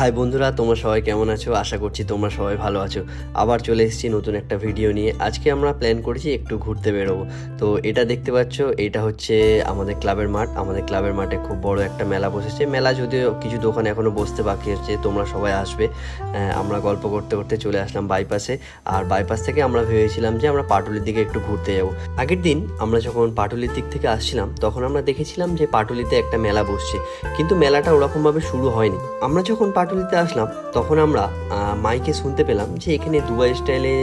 High বন্ধুরা, তোমরা সবাই কেমন আছো? আশা করছি তোমরা সবাই ভালো আছো। আবার চলে এসেছি নতুন একটা ভিডিও নিয়ে। আজকে আমরা প্ল্যান করেছি একটু ঘুরতে বেরোবো। তো এটা দেখতে পাচ্ছ, এটা হচ্ছে আমাদের ক্লাবের মাঠ। আমাদের ক্লাবের মাঠে খুব বড় একটা মেলা বসেছে। মেলা যদিও কিছু দোকান এখনও বসতে বাকি আছে, তোমরা সবাই আসবে। আমরা গল্প করতে করতে চলে আসলাম বাইপাসে। আর বাইপাস থেকে আমরা ভেবেছিলাম যে আমরা পাটুলির দিকে একটু ঘুরতে যাবো। আগের দিন আমরা যখন পাটুলির দিক থেকে আসছিলাম তখন আমরা দেখেছিলাম যে পাটুলিতে একটা মেলা বসছে, কিন্তু মেলাটা ওরকমভাবে শুরু হয়নি। আমরা যখন পাটুলিতে আসলাম তখন আমরা মাইকে শুনতে পেলাম যে এখানে দুবাই স্টাইলে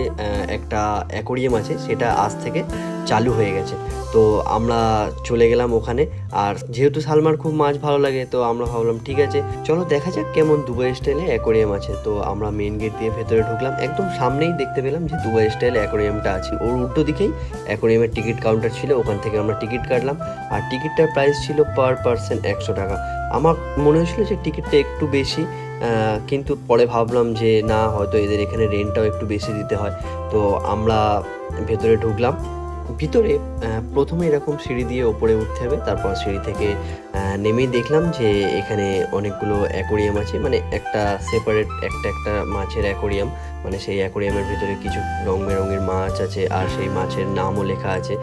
একটা অ্যাকোরিয়াম আছে, সেটা আজ থেকে চালু হয়ে গেছে। তো আমরা চলে গেলাম ওখানে। আর যেহেতু সালমার খুব মাছ ভালো লাগে, তো আমরা ভাবলাম ঠিক আছে চলো দেখা যাক কেমন দুবাই স্টাইলে অ্যাকোরিয়াম আছে। তো আমরা মেন গেট দিয়ে ভেতরে ঢুকলাম, একদম সামনেই দেখতে পেলাম যে দুবাই স্টাইলে অ্যাকোরিয়ামটা আছে। ওর উল্টো দিকেই অ্যাকোরিয়ামের টিকিট কাউন্টার ছিল, ওখান থেকে আমরা টিকিট কাটলাম। আর টিকিটটার প্রাইস ছিল পার পার্সন 100 টাকা। আমার মনে হয়েছিল যে টিকিটটা একটু বেশি, কিন্তু পরে ভাবলাম যে না, হয়তো এদের এখানে রেন্টটাও একটু বেশি দিতে হয়। তো আমরা ভেতরে ঢুকলাম। ভিতরে প্রথমে এরকম সিঁড়ি দিয়ে ওপরে উঠতে হবে, তারপর সিঁড়ি থেকে নেমেই দেখলাম যে এখানে অনেকগুলো অ্যাকোরিয়াম আছে, মানে একটা সেপারেট একটা মাছের অ্যাকোরিয়াম। মানে সেই অ্যাকোরিয়ামের ভিতরে কিছু রং বেরঙের মাছ আছে, আর সেই মাছের নামও লেখা আছে।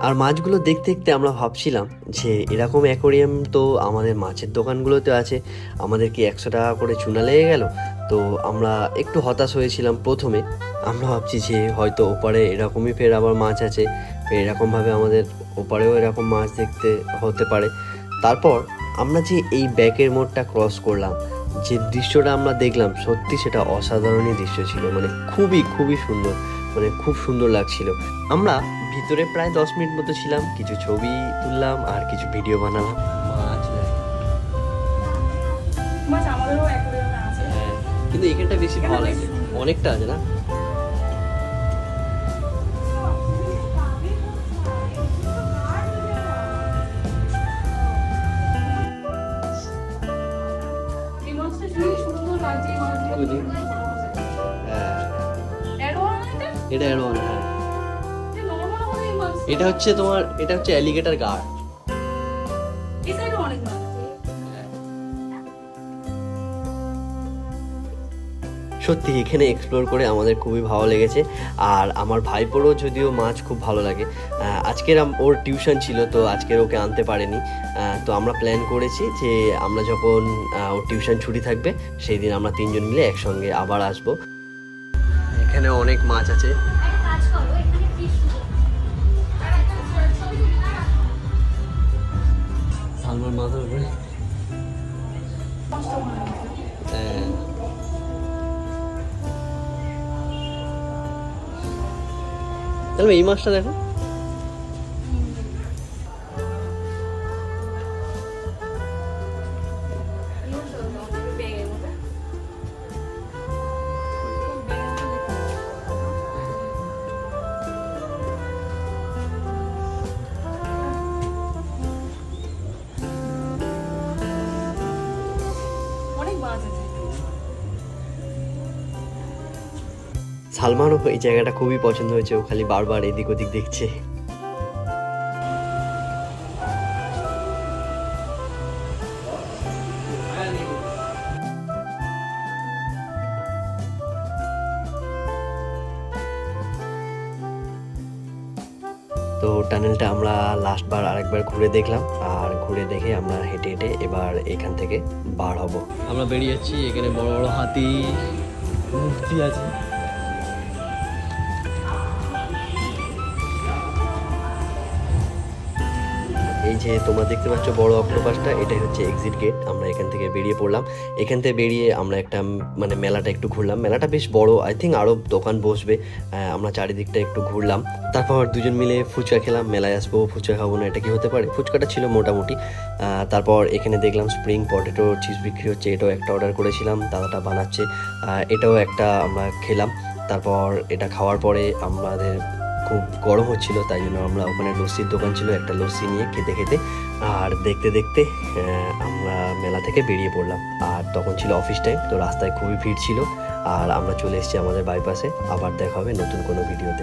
আর মাছগুলো দেখতে দেখতে আমরা ভাবছিলাম যে এরকম অ্যাকোরিয়াম তো আমাদের মাছের দোকানগুলোতে আছে, আমাদের কি 100 টাকা করে চুনা লেগে গেল? তো আমরা একটু হতাশ হয়েছিলাম প্রথমে। আমরা ভাবছি যে হয়তো ওপারে এরকমই ফের আবার মাছ আছে, ফের এরকমভাবে আমাদের ওপারেও এরকম মাছ দেখতে হতে পারে। তারপর আমরা যে এই ব্যাকের মোড়টা ক্রস করলাম, যে দৃশ্যটা আমরা দেখলাম সত্যি সেটা অসাধারণই দৃশ্য ছিল। মানে খুবই খুবই সুন্দর, মানে খুব সুন্দর লাগছিল। আমরা ভিতরে প্রায় 10 মিনিট মতো ছিলাম, কিছু ছবি তুললাম আর কিছু ভিডিও বানালাম। কিন্তু এখানটা বেশি ভালো লাগে, অনেকটা আছে না? এটা অ্যারোয়ানা, হ্যাঁ। এটা হচ্ছে অ্যালিগেটর গার্ড। সত্যি এখানে এক্সপ্লোর করে আমাদের খুবই ভালো লেগেছে। আর আমার ভাইপোরও যদিও মাছ খুব ভালো লাগে, আজকের ওর টিউশন ছিল, তো আজকের ওকে আনতে পারেনি। তো আমরা প্ল্যান করেছি যে আমরা যখন ওর টিউশন ছুটি থাকবে সেই দিন আমরা 3 জন মিলে একসঙ্গে আবার আসব। এখানে অনেক মাছ আছে। সালমান মাথার উপরে, তাহলে এই মাছটা দেখো। সালমানও এই জায়গাটা খুবই পছন্দ হয়েছে, ও খালি বারবার এদিক ওদিক দেখছে। তো টানেলটা আমরা লাস্টবার আরেকবার ঘুরে দেখলাম, আর ঘুরে দেখে আমরা হেঁটে হেঁটে এবার এখান থেকে বার হব। আমরা বেরিয়ে যাচ্ছি। এখানে বড় বড় হাতি মূর্তি আছে। এই যে তোমরা দেখতে পাচ্ছ বড় অক্টোপাসটা, এটাই হচ্ছে এক্সিট গেট। আমরা এখান থেকে বেরিয়ে পড়লাম। এখান থেকে বেরিয়ে আমরা একটা মানে মেলাটা একটু ঘুরলাম। মেলাটা বেশ বড়, আই থিঙ্ক আরও দোকান বসবে। আমরা চারিদিকটা একটু ঘুরলাম, তারপর দুজন মিলে ফুচকা খেলাম। মেলায় আসবো ফুচকা খাবো না, এটা কি হতে পারে? ফুচকাটা ছিল মোটামুটি। তারপর এখানে দেখলাম স্প্রিং পটেটো চিজ বিক্রি হচ্ছে, এটাও একটা অর্ডার করেছিলাম, দাদাটা বানাচ্ছে। এটাও একটা আমরা খেলাম। তারপর এটা খাওয়ার পরে আমাদের খুব গরম হচ্ছিল, তাই জন্য আমরা ওখানে লস্যির দোকান ছিল, একটা লস্যি নিয়ে খেতে খেতে আর দেখতে দেখতে আমরা মেলা থেকে বেরিয়ে পড়লাম। আর তখন ছিল অফিস টাইম, তো রাস্তায় খুবই ভিড় ছিল। আর আমরা চলে এসেছি আমাদের বাইপাসে। আবার দেখা হবে নতুন কোনো ভিডিওতে।